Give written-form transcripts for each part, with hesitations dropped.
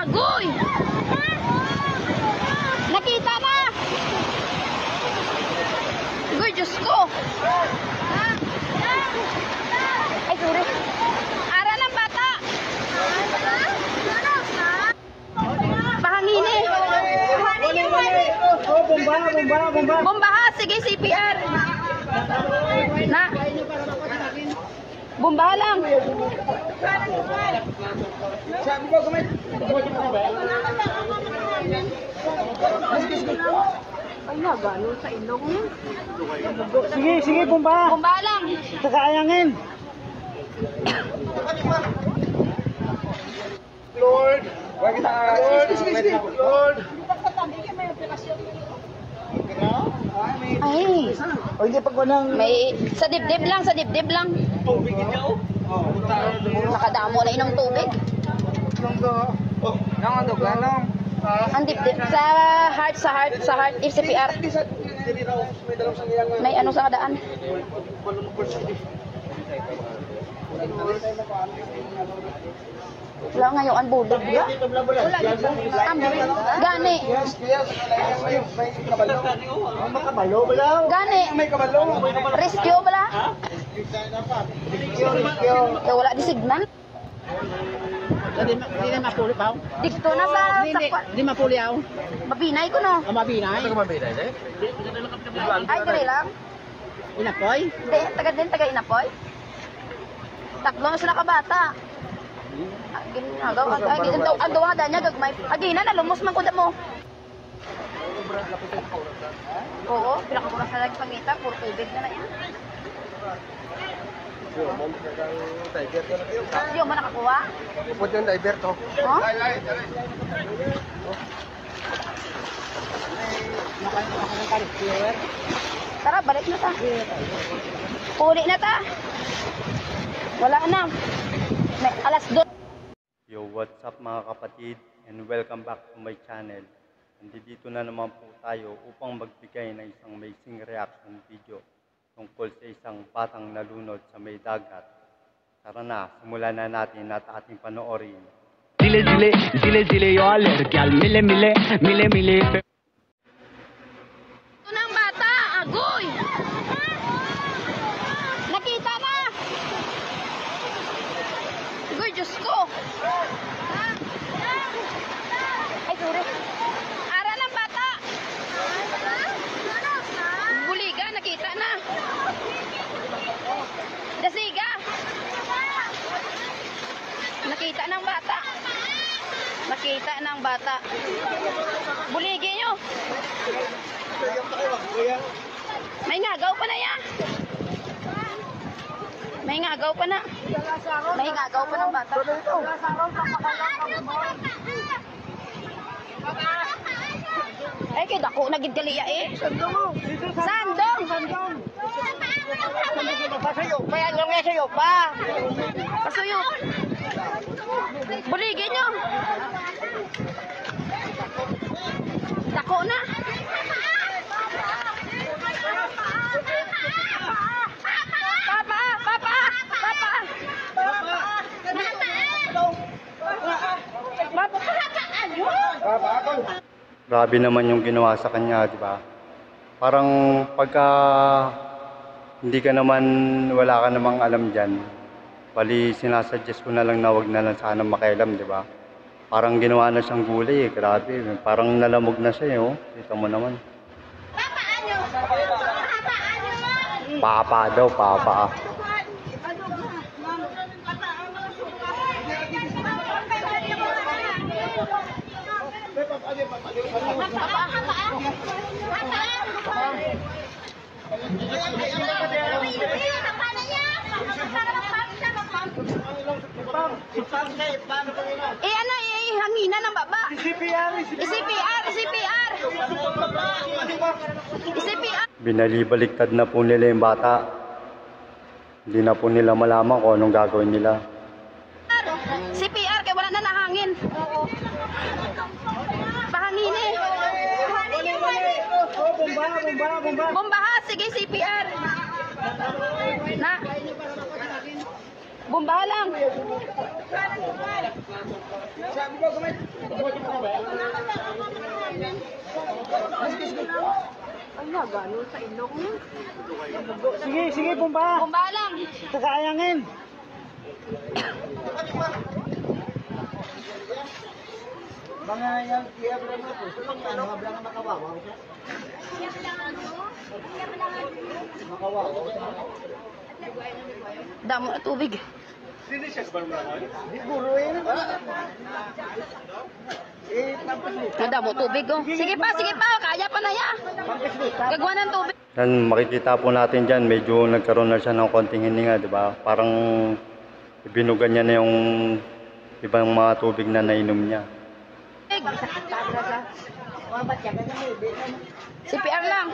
Agoy! Nakita na! Agoy, Diyos ko! Ay, sorry. Ara ng bata! Pahangin eh! Bomba! Bombaha! Sige, CPR! Na! Bombaha lang! Ay, nagano sa ilong. Sige, bomba! Bombaha lang! Kakayangin! Lord! Lord! Ay! O hindi pag walang May sa dibdib lang. tubig ito. Nakadamo na inom tubig. Ganong. Ang dibdib sa heart CPR. May ano sa kadaan. Wala ngayon ang bulog ba? Gani. Gani. Rescue bala? Wala di signal. Hindi na mapuli pa. Dito na sa Hindi mapuli ako. mabinay ko no. Mabinay. Ay, dali lang. Inapoy. Hindi, taga Inapoy. Tatlo na sila kabata. Ginagaw, ang duwada niya, gagmay. Agina na, lumos man kuda mo. Oo, pinakakuras na lagi pangita, puro tubig na yan. Yung mo nakakuha? Upod yung diver to. Oh? Tara, balik na ta. Puli na ta. Wala na. May alas 2. Yo, what's up mga kapatid, and welcome back to my channel. Nandito na naman po tayo upang magbigay ng isang amazing reaction video tungkol sa isang batang nalunod sa may dagat. Tara na, simulan na natin at ating panoorin. Zile yo alergial mile Ito ng bata, agoy! Nakita na! Agoy, Diyos ko! Ay, sorry. Ara ng bata! Buliga, nakita na! Dasiga! Nakita ng bata! Nakita ng bata! Buligi nyo! May ngagaw pa na yan! May ngagaw pa na! May ngagaw pa ng bata! Ay, kaya dako nagid kaliya eh! Sandong! Pasayo pa yan, yung sayo pa. Pasuyo! Buligi nyo! Dako na! Grabe naman yung ginawa sa kanya, di ba? Parang pagka hindi ka naman, wala ka namang alam dyan, bali sinasuggest ko na lang na wag na lang sana makialam, di ba? Parang ginawa na siyang gulay eh, grabe. Parang nalamog na siya eh, oh. Kita mo naman. Papa daw, papa. Ano, hanginan ng baba. CPR. Binalibaliktad na po nila yung bata. Hindi na po nila malaman kung anong gagawin nila. CPR, kaya wala na nahangin. Pahangin eh. Bombaha, sige CPR. Na. Bumba lang. Ay, nagano sa ilong niya. Sige, sige, bumba. Bumba lang. Kakayangin. Mga yung kiyabra mo po. Ano ka blang makawawa? Makawawa. Damo na tubig. Di buro yun. Damo tubig oh. Sige pa, kaya pa na ya. Gagawa ng tubig. Yan, makikita po natin dyan, medyo nagkaroon na siya ng konting hininga, di ba? Parang ibinugan niya na yung ibang mga tubig na nainom niya. CPR lang.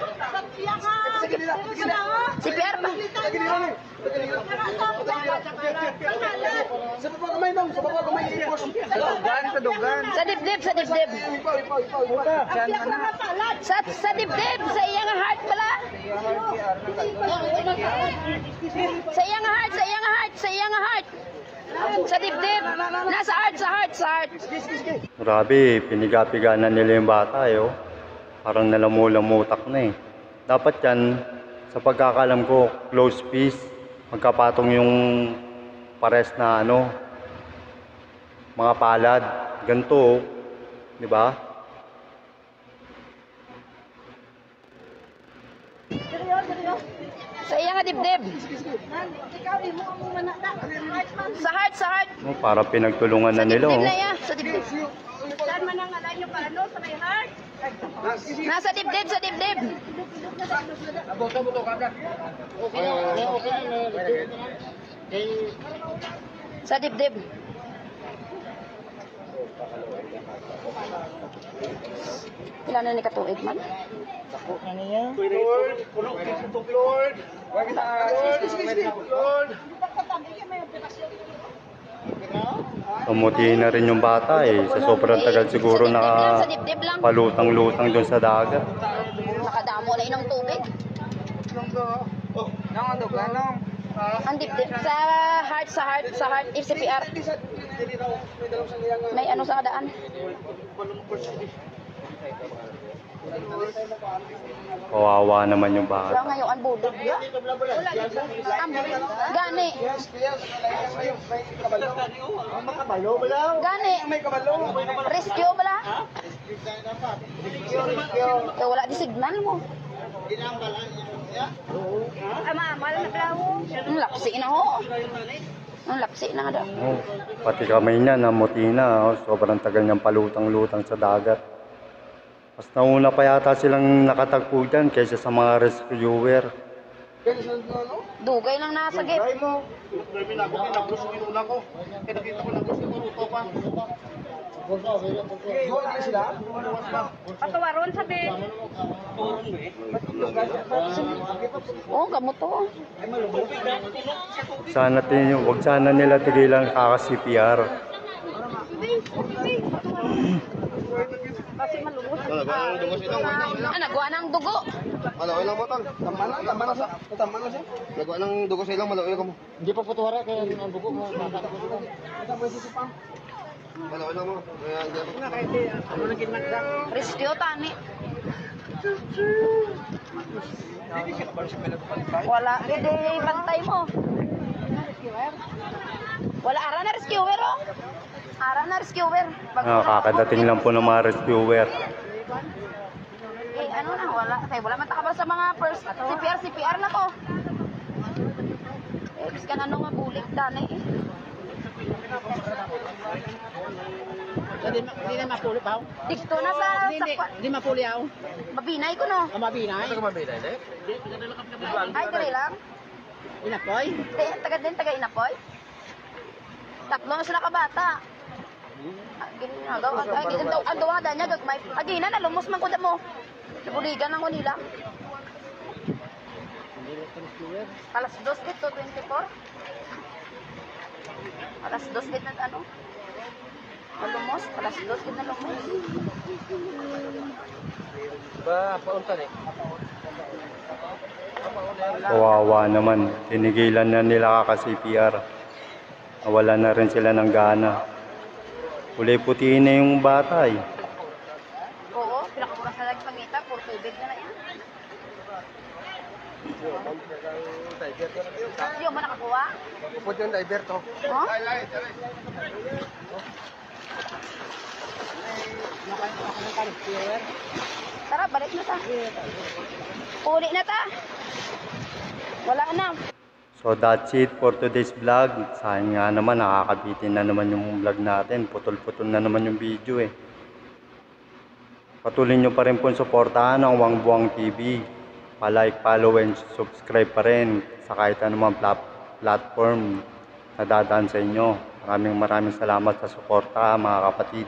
CPR pa. Sa baba kamay dong, sa baba kamay ipos. Sa dugan. Sa dibdib. Sa dibdib, sa iyang heart pala. Sa iyang heart. Sa dibdib. Nasa heart. Grabe, piniga-piga na nila yung bata eh, oh. Parang nalamu-lamutak na eh. Dapat yan, sa pagkakalam ko, close piece, magkapatong yung pares na ano, mga palad, ganito, oh. Di ba? Sa iyang dibdib. Sa heart. Oh, para pinagtulungan na Sa nila, dibdib oh. na yan. Sa dibdib. Saan man ang alay yung paano? Sa may heart? Nasa dibdib. Sa dibdib. Ilan na ni katuig man? Lord, puno kita Lord. Wag kita. Lord. Pamutihin na rin yung bata eh. Sa sobrang tagal siguro Sa dibdib lang. palutang-lutang doon sa dagat. Nakadamo na inong tubig. Nang dugan nang. Ang dibdib. Sa heart. If CPR. May ano sa kadaan? Kawawa naman yung Wala bata. ngayon ang bulog ya. Gani. Makabalo bala. Gani. May kabalo. Rescue bala. Kaya wala di signal mo. Ang lapsi na ho. Ang lapsi na nga daw. Oh, pati kamay niya namuti na. Oh. Sobrang tagal niyang palutang-lutang sa dagat. Mas nauna pa yata silang nakatagpo dyan kaysa sa mga rescuer. Dugay lang nasa gate. Try mo. Dami na ako kinablos yung inuna ko. Kaya nakita ko nablos yung uto pa. Iwan na sila? Patawaron sabi. Oh, gamot to. Wag sana nila tigilan kaka-CPR. Kasi malubos. Nagawa ng dugo. Malaway lang mo tol. Tama na siya. Nagawa ng dugo sa ilang malaway ka mo. Hindi pa putuwara kaya ang buko mo. Malaway lang mo. Kaya hindi ako. Ano na ginagdak? Rescue tani. Wala, hindi bantay mo. Wala ara na rescuer oh. Ara na rescuer. Kakadating lang po ng mga rescuer. Eh ano na wala. Kaya wala man takabal sa mga first CPR na to. Eh bis ka na nga bulik dani eh. Hindi na mapuli pa. Dito na sa Hindi mapuli ako. mabinay ko no. Mabinay. Ay dali lang. Inapoy. Taga Inapoy. Tatlo na sila kabata. Ginagaw ang duwada niya gagmay. Agina na lumos man kuda mo. Nabuligan lang ko nila. Alas 2 dito 24. Alas 2 dito na ano? Malumos, alas 2 dito na lumos. Ba, paunta eh. Kawawa naman. Tinigilan na nila kaka-CPR. Nawala na rin sila ng gana. Kulay puti na yung bata eh. Oo, pinakuras na lang pangita, puro tubig na yan. Yung mo nakakuha? Upod yung diver to. Oh? Tara, balik na ta. Uli na ta. Wala na. So that's it for today's vlog. Sayang nga naman, nakakabitin na naman yung vlog natin. Putol-putol na naman yung video eh. Patuloy nyo pa rin po suportahan ang Wang Buang TV. Pa-like, follow, and subscribe pa rin sa kahit anumang platform na dadaan sa inyo. Maraming salamat sa suporta mga kapatid.